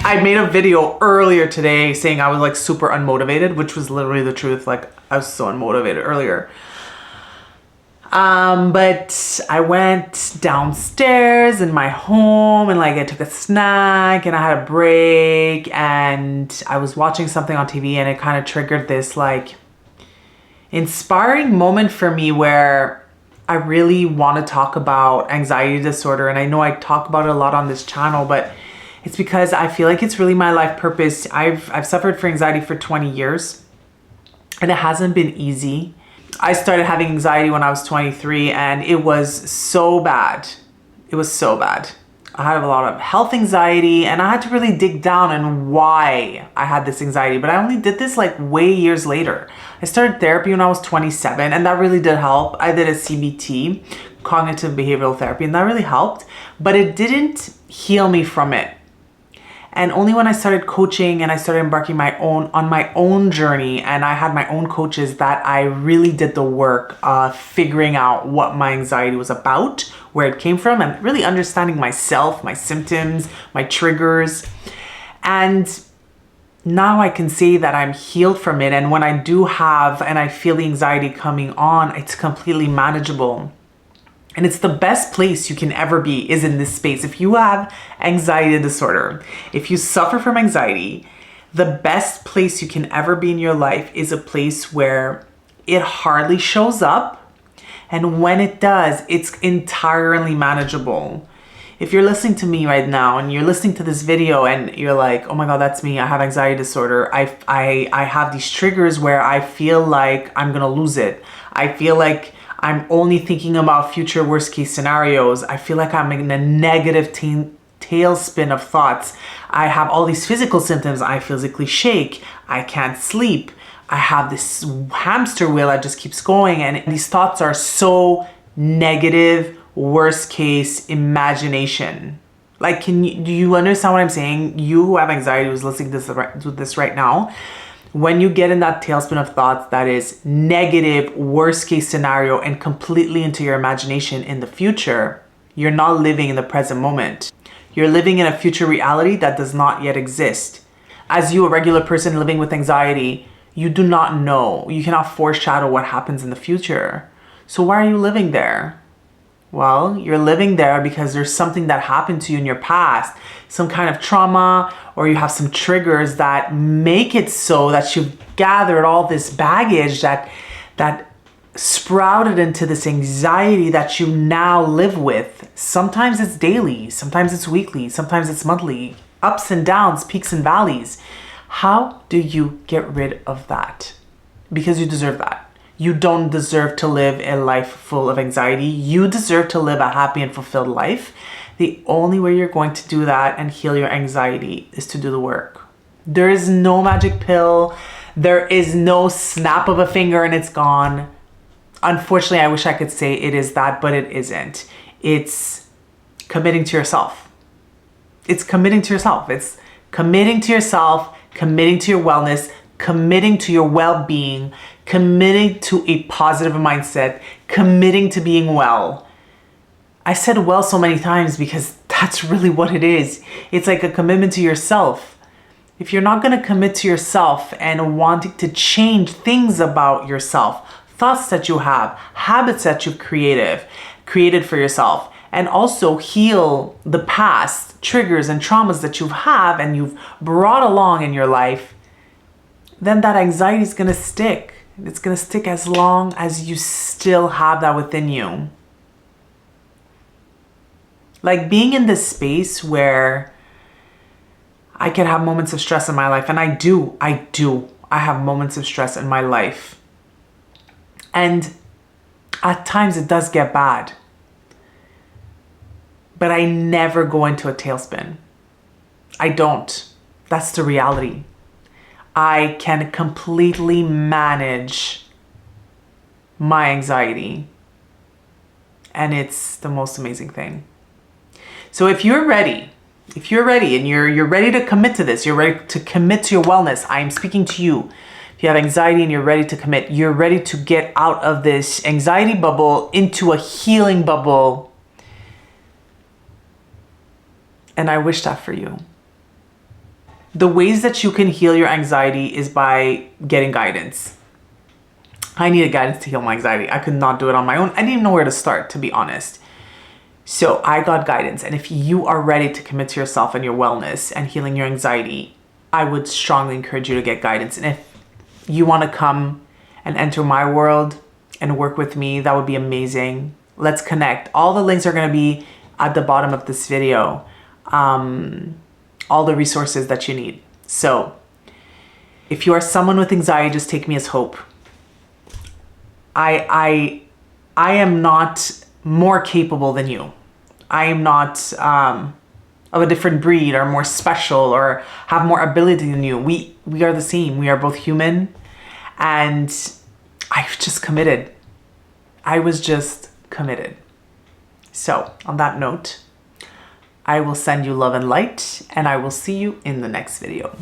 I made a video earlier today saying I was like super unmotivated, which was literally the truth. Like I was so unmotivated earlier. But I went downstairs in my home and like I took a snack and I had a break and I was watching something on TV and it kind of triggered this like inspiring moment for me where I really want to talk about anxiety disorder. And I know I talk about it a lot on this channel, but it's because I feel like it's really my life purpose. I've suffered from anxiety for 20 years and it hasn't been easy. I started having anxiety when I was 23 and it was so bad. It was so bad. I had a lot of health anxiety and I had to really dig down on why I had this anxiety, but I only did this like way years later. I started therapy when I was 27 and that really did help. I did a CBT, cognitive behavioral therapy, and that really helped, but it didn't heal me from it. And only when I started coaching and I started embarking on my own journey and I had my own coaches that I really did the work of figuring out what my anxiety was about, where it came from, and really understanding myself, my symptoms, my triggers. And now I can say that I'm healed from it. And when I do have and I feel the anxiety coming on, it's completely manageable. And it's the best place you can ever be is in this space. If you have anxiety disorder, if you suffer from anxiety, the best place you can ever be in your life is a place where it hardly shows up. And when it does, it's entirely manageable. If you're listening to me right now and you're listening to this video and you're like, oh my God, that's me. I have anxiety disorder. I have these triggers where I feel like I'm going to lose it. I feel like I'm only thinking about future worst case scenarios. I feel like I'm in a negative tailspin of thoughts. I have all these physical symptoms. I physically shake. I can't sleep. I have this hamster wheel that just keeps going. And these thoughts are so negative, worst case imagination. Like, do you understand what I'm saying? You who have anxiety, who's listening to this right now, when you get in that tailspin of thoughts that is negative, worst case scenario, and completely into your imagination in the future, you're not living in the present moment. You're living in a future reality that does not yet exist. As you, a regular person living with anxiety, you do not know. You cannot foreshadow what happens in the future. So why are you living there? Well, you're living there because there's something that happened to you in your past, some kind of trauma, or you have some triggers that make it so that you've gathered all this baggage that sprouted into this anxiety that you now live with. Sometimes it's daily, sometimes it's weekly, sometimes it's monthly, ups and downs, peaks and valleys. How do you get rid of that? Because you deserve that. You don't deserve to live a life full of anxiety. You deserve to live a happy and fulfilled life. The only way you're going to do that and heal your anxiety is to do the work. There is no magic pill. There is no snap of a finger and it's gone. Unfortunately, I wish I could say it is that, but it isn't. It's committing to yourself. It's committing to yourself. It's committing to yourself, committing to your wellness, committing to your well-being, committing to a positive mindset, committing to being well. I said well so many times because that's really what it is. It's like a commitment to yourself. If you're not going to commit to yourself and wanting to change things about yourself, thoughts that you have, habits that you've created for yourself, and also heal the past triggers and traumas that you have and you've brought along in your life, then that anxiety is going to stick. It's going to stick as long as you still have that within you. Like being in this space where I can have moments of stress in my life, and I do. I have moments of stress in my life. And at times it does get bad. But I never go into a tailspin. I don't. That's the reality. I can completely manage my anxiety. And it's the most amazing thing. So if you're ready and you're ready to commit to this, you're ready to commit to your wellness, I am speaking to you. If you have anxiety and you're ready to commit, you're ready to get out of this anxiety bubble into a healing bubble. And I wish that for you. the ways that you can heal your anxiety is by getting guidance. I needed guidance to heal my anxiety. I could not do it on my own. I didn't even know where to start, to be honest. So I got guidance. And if you are ready to commit to yourself and your wellness and healing your anxiety, I would strongly encourage you to get guidance. And if you want to come and enter my world and work with me, that would be amazing. Let's connect. All the links are going to be at the bottom of this video. All the resources that you need. So if you are someone with anxiety, just take me as hope. I am not more capable than you. I am not of a different breed or more special or have more ability than you. We are the same. We are both human. And I've just committed. I was just committed. So on that note, I will send you love and light, and I will see you in the next video.